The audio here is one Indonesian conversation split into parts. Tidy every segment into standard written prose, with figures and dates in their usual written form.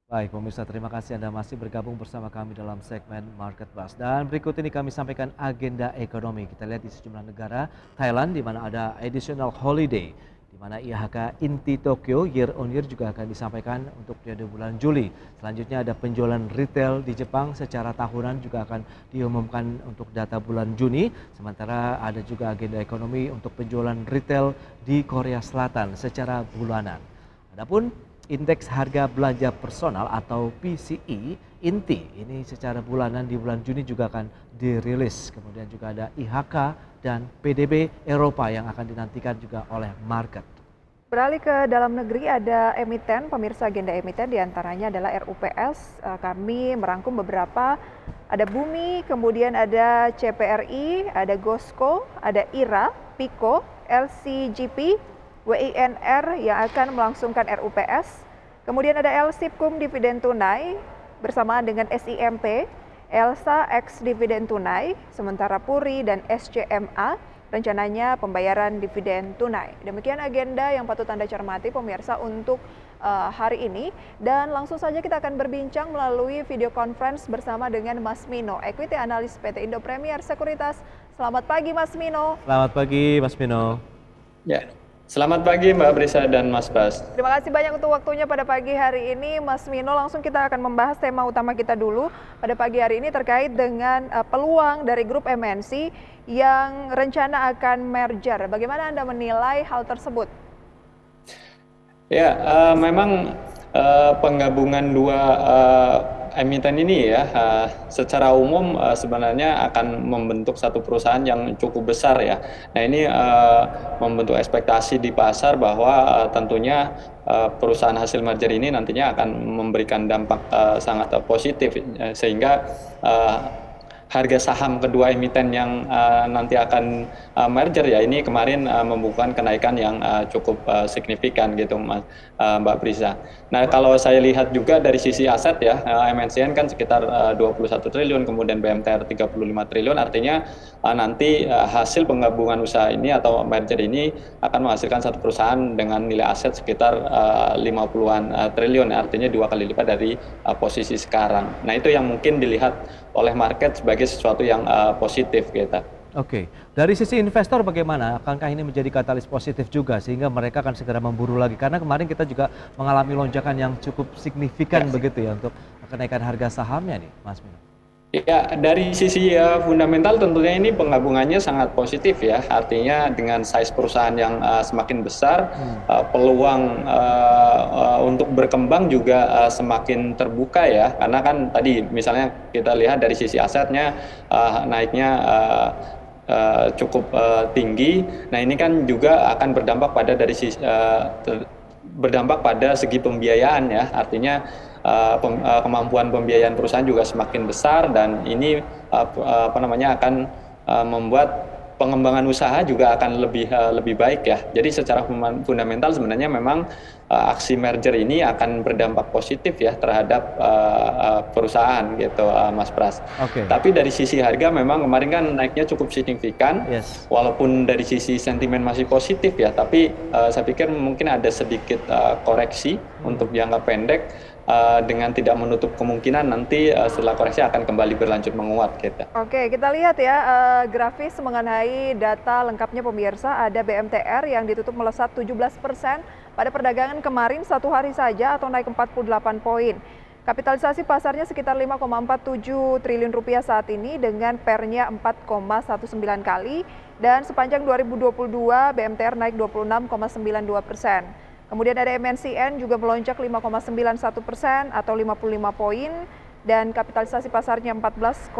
Baik, pemirsa, terima kasih Anda masih bergabung bersama kami dalam segmen Market Blast. Dan berikut ini kami sampaikan agenda ekonomi. Kita lihat di sejumlah negara, Thailand di mana ada additional holiday, di mana IHK inti Tokyo year on year juga akan disampaikan untuk periode bulan Juli. Selanjutnya ada penjualan retail di Jepang secara tahunan juga akan diumumkan untuk data bulan Juni. Sementara ada juga agenda ekonomi untuk penjualan retail di Korea Selatan secara bulanan. Adapun indeks harga belanja personal atau PCE inti ini secara bulanan di bulan Juni juga akan dirilis. Kemudian juga ada IHK dan PDB Eropa yang akan dinantikan juga oleh market. Beralih ke dalam negeri, ada emiten, pemirsa agenda emiten diantaranya adalah RUPS. Kami merangkum beberapa, ada Bumi, kemudian ada CPRI, ada Gosco, ada IRA, PICO, LCGP, WINR yang akan melangsungkan RUPS. Kemudian ada LSIPKUM dividen tunai bersamaan dengan SIMP, ELSA X dividen tunai, sementara Puri dan SCMA rencananya pembayaran dividen tunai. Demikian agenda yang patut Anda cermati pemirsa untuk hari ini. Dan langsung saja kita akan berbincang melalui video conference bersama dengan Mas Mino, Equity Analyst PT Indo Premier Sekuritas. Selamat pagi Mas Mino. Selamat pagi Mas Mino. Ya, selamat pagi Mbak Brisa dan Mas Bas. Terima kasih banyak untuk waktunya pada pagi hari ini Mas Mino. Langsung kita akan membahas tema utama kita dulu pada pagi hari ini terkait dengan peluang dari grup MNC yang rencana akan merger. Bagaimana Anda menilai hal tersebut? Ya, memang penggabungan dua emiten ini ya secara umum sebenarnya akan membentuk satu perusahaan yang cukup besar ya. Nah ini membentuk ekspektasi di pasar bahwa tentunya perusahaan hasil merger ini nantinya akan memberikan dampak sangat positif sehingga harga saham kedua emiten yang nanti akan merger ya ini kemarin membukukan kenaikan yang cukup signifikan gitu Mbak Brisa. Nah kalau saya lihat juga dari sisi aset ya MNCN kan sekitar 21 triliun kemudian BMTR 35 triliun artinya nanti hasil penggabungan usaha ini atau merger ini akan menghasilkan satu perusahaan dengan nilai aset sekitar 50-an triliun artinya 2 kali lipat dari posisi sekarang. Nah itu yang mungkin dilihat oleh market sebagai sesuatu yang positif gitu. Oke, dari sisi investor bagaimana? Akankah ini menjadi katalis positif juga sehingga mereka akan segera memburu lagi? Karena kemarin kita juga mengalami lonjakan yang cukup signifikan begitu ya untuk kenaikan harga sahamnya nih, Mas Mino. Ya, dari sisi fundamental tentunya ini penggabungannya sangat positif ya. Artinya dengan size perusahaan yang semakin besar, peluang untuk berkembang juga semakin terbuka ya. Karena kan tadi misalnya kita lihat dari sisi asetnya naiknya cukup tinggi. Nah ini kan juga akan berdampak pada dari sisi berdampak pada segi pembiayaan ya. Artinya kemampuan pembiayaan perusahaan juga semakin besar dan ini akan membuat pengembangan usaha juga akan lebih baik ya. Jadi secara fundamental sebenarnya memang aksi merger ini akan berdampak positif ya terhadap perusahaan gitu Mas Pras. Oke. Tapi dari sisi harga memang kemarin kan naiknya cukup signifikan. Yes. Walaupun dari sisi sentimen masih positif ya, tapi saya pikir mungkin ada sedikit koreksi untuk jangka pendek. Dengan tidak menutup kemungkinan nanti setelah koreksi akan kembali berlanjut menguat gitu. Oke, kita lihat ya grafis mengenai data lengkapnya pemirsa. Ada BMTR yang ditutup melesat 17% pada perdagangan kemarin satu hari saja atau naik 48 poin. Kapitalisasi pasarnya sekitar 5,47 triliun rupiah saat ini dengan pernya 4,19 kali dan sepanjang 2022 BMTR naik 26,92%. Kemudian ada MNCN juga melonjak 5,91% atau 55 poin dan kapitalisasi pasarnya 14,82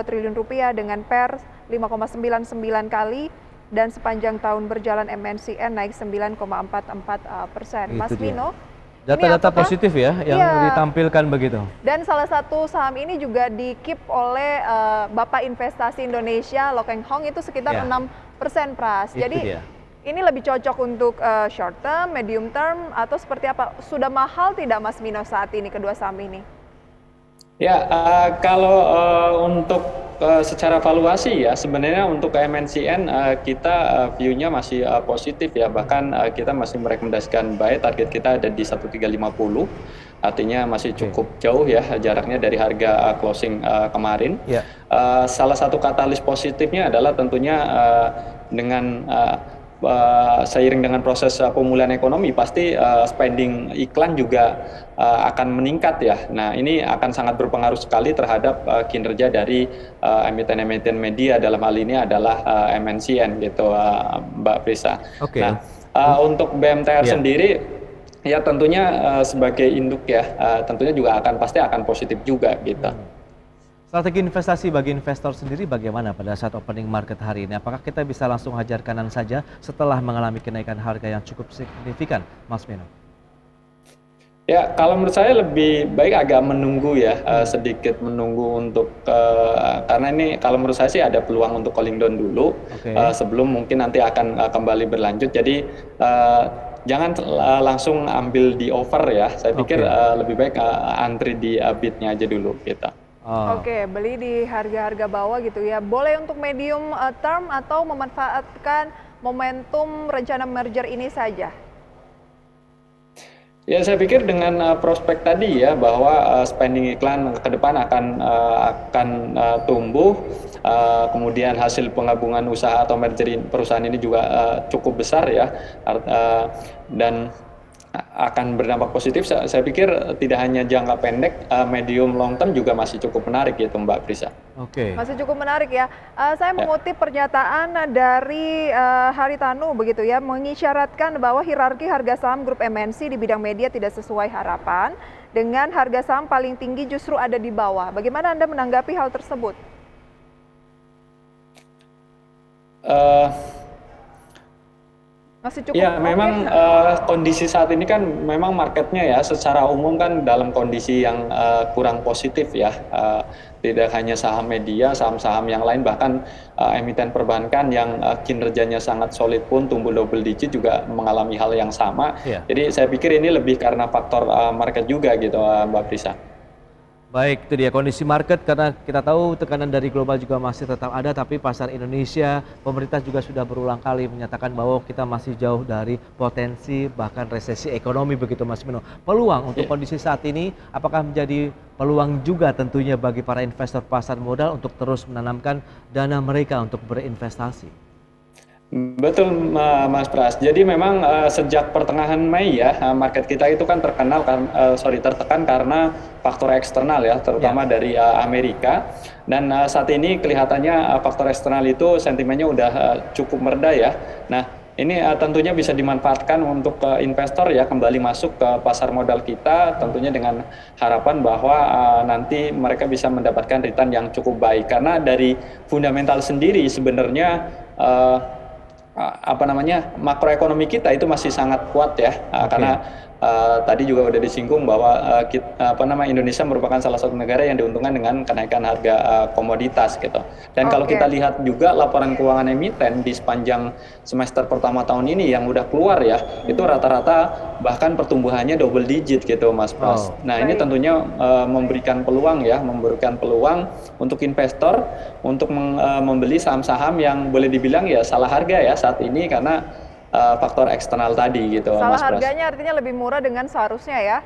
triliun rupiah dengan PER 5,99 kali dan sepanjang tahun berjalan MNCN naik 9,44%. Mas Mino, data-data positif ya yang ditampilkan begitu. Dan salah satu saham ini juga di-keep oleh Bapak Investasi Indonesia Lokeng Hong itu sekitar 6% Pras. Jadi ini lebih cocok untuk short term, medium term, atau seperti apa? Sudah mahal tidak Mas Mino saat ini kedua saham ini? Ya, kalau untuk secara valuasi ya sebenarnya untuk MNCN kita view-nya masih positif ya, bahkan kita masih merekomendasikan buy, target kita ada di 1350. artinya masih Oke. cukup jauh ya jaraknya dari harga closing kemarin. Ya. Salah satu katalis positifnya adalah tentunya dengan seiring dengan proses pemulihan ekonomi pasti spending iklan juga akan meningkat ya. Nah, ini akan sangat berpengaruh sekali terhadap kinerja dari emiten-emiten media, dalam hal ini adalah MNCN gitu, Mbak Prisa. Oke. Nah, untuk BMTR Ya. sendiri ya tentunya sebagai induk ya tentunya juga pasti akan positif juga gitu. Strategi investasi bagi investor sendiri bagaimana pada saat opening market hari ini? Apakah kita bisa langsung hajar kanan saja setelah mengalami kenaikan harga yang cukup signifikan, Mas Mino? Ya, kalau menurut saya lebih baik agak menunggu ya, sedikit menunggu untuk karena ini kalau menurut saya sih ada peluang untuk calling down dulu Oke. sebelum mungkin nanti akan kembali berlanjut. Jadi jangan langsung ambil di over ya. Saya pikir Oke. lebih baik antri di bidnya aja dulu gitu. Oh, Oke, beli di harga-harga bawah gitu ya. Boleh untuk medium term atau memanfaatkan momentum rencana merger ini saja? Ya, saya pikir dengan prospek tadi ya bahwa spending iklan ke depan akan tumbuh, kemudian hasil penggabungan usaha atau merger perusahaan ini juga cukup besar ya, dan akan berdampak positif. Saya pikir tidak hanya jangka pendek, medium long term juga masih cukup menarik gitu, Mbak Prisa. oke. Masih cukup menarik ya. Saya mengutip pernyataan dari Haritanu begitu ya, mengisyaratkan bahwa hierarki harga saham grup MNC di bidang media tidak sesuai harapan, dengan harga saham paling tinggi justru ada di bawah. Bagaimana Anda menanggapi hal tersebut? Masih cukup Ya, oke. memang kondisi saat ini kan memang marketnya ya secara umum kan dalam kondisi yang kurang positif ya. Tidak hanya saham media, saham-saham yang lain bahkan emiten perbankan yang kinerjanya sangat solid pun tumbuh double digit juga mengalami hal yang sama. Iya. Jadi saya pikir ini lebih karena faktor market juga gitu, Mbak Prisa. Baik, itu dia kondisi market karena kita tahu tekanan dari global juga masih tetap ada, tapi pasar Indonesia, pemerintah juga sudah berulang kali menyatakan bahwa kita masih jauh dari potensi bahkan resesi ekonomi begitu Mas Mino. Peluang untuk kondisi saat ini apakah menjadi peluang juga tentunya bagi para investor pasar modal untuk terus menanamkan dana mereka untuk berinvestasi? Betul, Mas Pras. Jadi memang sejak pertengahan Mei ya, market kita itu kan tertekan karena faktor eksternal ya, terutama dari Amerika. Dan saat ini kelihatannya faktor eksternal itu sentimennya udah cukup mereda ya. Nah, ini tentunya bisa dimanfaatkan untuk investor ya kembali masuk ke pasar modal kita, tentunya dengan harapan bahwa nanti mereka bisa mendapatkan return yang cukup baik. Karena dari fundamental sendiri sebenarnya makroekonomi kita itu masih sangat kuat ya, karena tadi juga udah disinggung bahwa Indonesia merupakan salah satu negara yang diuntungkan dengan kenaikan harga komoditas gitu. Dan kalau kita lihat juga laporan keuangan emiten di sepanjang semester pertama tahun ini yang udah keluar ya, itu rata-rata bahkan pertumbuhannya double digit gitu, Mas Pras. Nah, ini tentunya memberikan peluang untuk investor untuk membeli saham-saham yang boleh dibilang ya salah harga ya saat ini karena faktor eksternal tadi gitu, Salah Mas Pras. harganya artinya lebih murah dengan seharusnya ya?